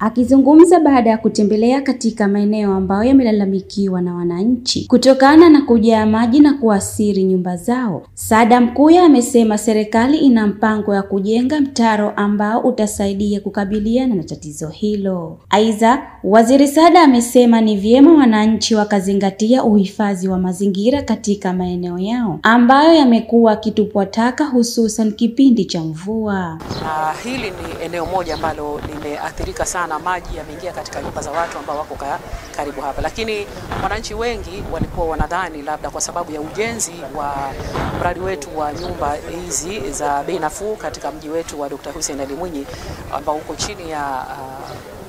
Akizungumza baada ya kutembelea katika maeneo ambayo yamelalamikiwa na wananchi kutokana na kujaa maji na kuathiri nyumba zao, Saada Mkuya amesema serikali ina mpango ya kujenga mtaro ambao utasaidia kukabiliana na tatizo hilo. Aidha, Waziri Saada amesema ni vyema wananchi wakazingatia uhifadhi wa mazingira katika maeneo yao ambayo yamekuwa kitupwa taka hususan kipindi cha mvua. Hili ni eneo moja ambalo limeathirika sana. Maji yameingia katika nyumba za watu ambao wako karibu hapa, lakini wananchi wengi walikuwa wanadhani labda kwa sababu ya ujenzi wa mradi wetu wa nyumba hizi za bei nafuu katika mji wetu wa Dr. Hussein Ali Mwinyi ambao uko chini ya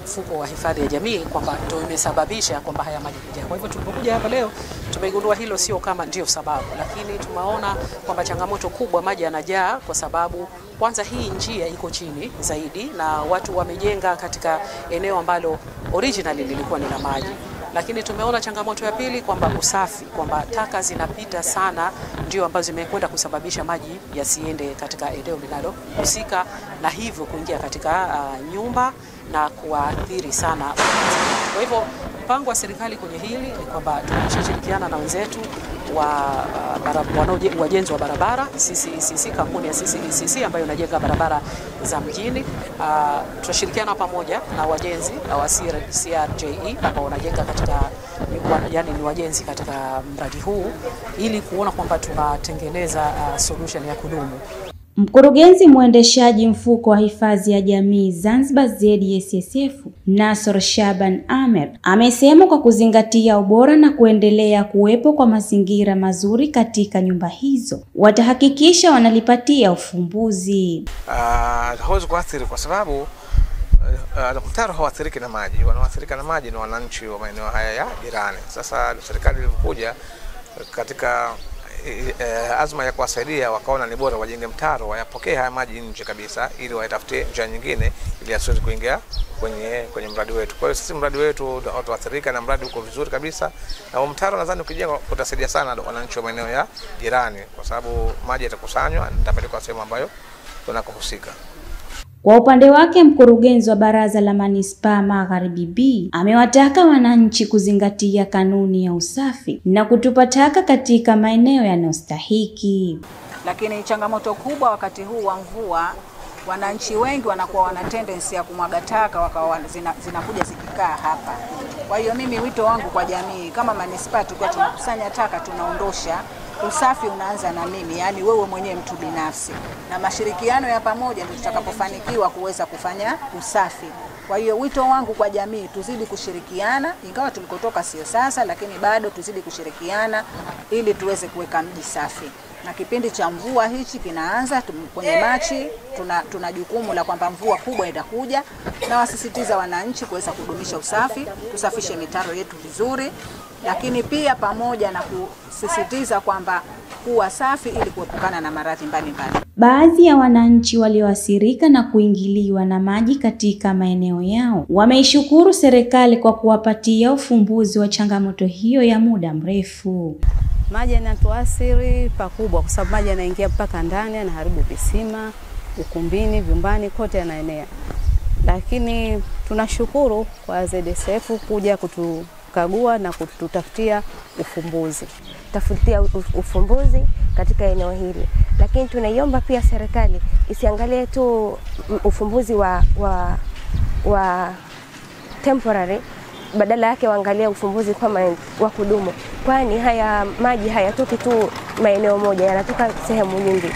mfuko wa hifadhi ya jamii kwamba ndio imesababisha kwamba haya maji kujaa. Kwa hivyo tulipokuja hapa leo tumegundua hilo sio kama ndio sababu, lakini tumeona kwamba changamoto kubwa maji yanajaa kwa sababu kwanza hii njia iko chini zaidi na watu wamejenga katika eneo ambalo originally lilikuwa ni la maji. Lakini tumeona changamoto ya pili kwamba usafi, kwamba taka zinapita sana ndio ambazo zimekwenda kusababisha maji yasiende katika eneo linalohusika na hivyo kuingia katika nyumba na kuathiri sana. Kwa hivyo mpango wa serikali kwenye hili ni kwamba tunashirikiana na wenzetu wa wajenzi wa barabara, CCECC, kampuni ya CCECC ambayo inajenga barabara za mjini. Tunashirikiana pamoja na wajenzi wa CRJE ambao wanajenga katika ni wajenzi katika mradi huu ili kuona kwamba tunatengeneza solution ya kudumu. Mkurugenzi mwendeshaji mfuko wa hifadhi ya jamii Zanzibar ZSSF, Nasor Shaban Amer, amesema kwa kuzingatia ubora na kuendelea kuwepo kwa mazingira mazuri katika nyumba hizo, watahakikisha wanalipatia ufumbuzi. Hawezi kuathiri kwa sababu mtaro hauathiriki na maji. Wanaoathirika na maji ni wananchi wa maeneo haya ya jirani. Sasa serikali ilipokuja katika azma ya kuwasaidia, wakaona ni bora wajenge mtaro, wayapokee haya maji nje kabisa ili waitafute njia nyingine ili asiweze kuingia kwenye mradi wetu. Kwa hiyo sisi mradi wetu utaathirika na mradi uko vizuri kabisa, na mtaro nadhani ukijenga utasaidia sana wananchi wa maeneo ya jirani kwa sababu maji yatakusanywa na yatapelekwa sehemu ambayo tunakohusika. Kwa upande wake, mkurugenzi wa Baraza la Manispaa Magharibi B amewataka wananchi kuzingatia kanuni ya usafi na kutupa taka katika maeneo yanayostahiki. Lakini changamoto kubwa wakati huu wa mvua, wananchi wengi wanakuwa wana tendency ya kumwaga taka wakawa zinakuja zikikaa hapa. Kwa hiyo mimi wito wangu kwa jamii, kama manispaa tukiwa tunakusanya taka tunaondosha, usafi unaanza na mimi, yani wewe mwenyewe mtu binafsi, na mashirikiano ya pamoja ndio tutakapofanikiwa kuweza kufanya usafi. Kwa hiyo wito wangu kwa jamii, tuzidi kushirikiana, ingawa tulikotoka sio sasa, lakini bado tuzidi kushirikiana ili tuweze kuweka mji safi. Na kipindi cha mvua hichi kinaanza kwenye Machi, tuna jukumu la kwamba mvua kubwa itakuja, na wasisitiza wananchi kuweza kudumisha usafi, tusafishe mitaro yetu vizuri, lakini pia pamoja na kusisitiza kwamba kuwa safi ili kuepukana na maradhi mbalimbali. Baadhi ya wananchi walioathirika na kuingiliwa na maji katika maeneo yao wameishukuru serikali kwa kuwapatia ufumbuzi wa changamoto hiyo ya muda mrefu. Maji yanatuathiri pakubwa kwa sababu maji yanaingia mpaka ndani, yanaharibu visima, ukumbini, vyumbani, kote yanaenea. Lakini tunashukuru kwa ZSSF kuja kutukagua na kututafutia ufumbuzi. Tafutia ufumbuzi katika eneo hili. Lakini tunaiomba pia serikali isiangalie tu ufumbuzi wa temporary, badala yake waangalie ufumbuzi kama wa kudumu, kwani haya maji hayatoki tu maeneo moja, yanatoka sehemu nyingi.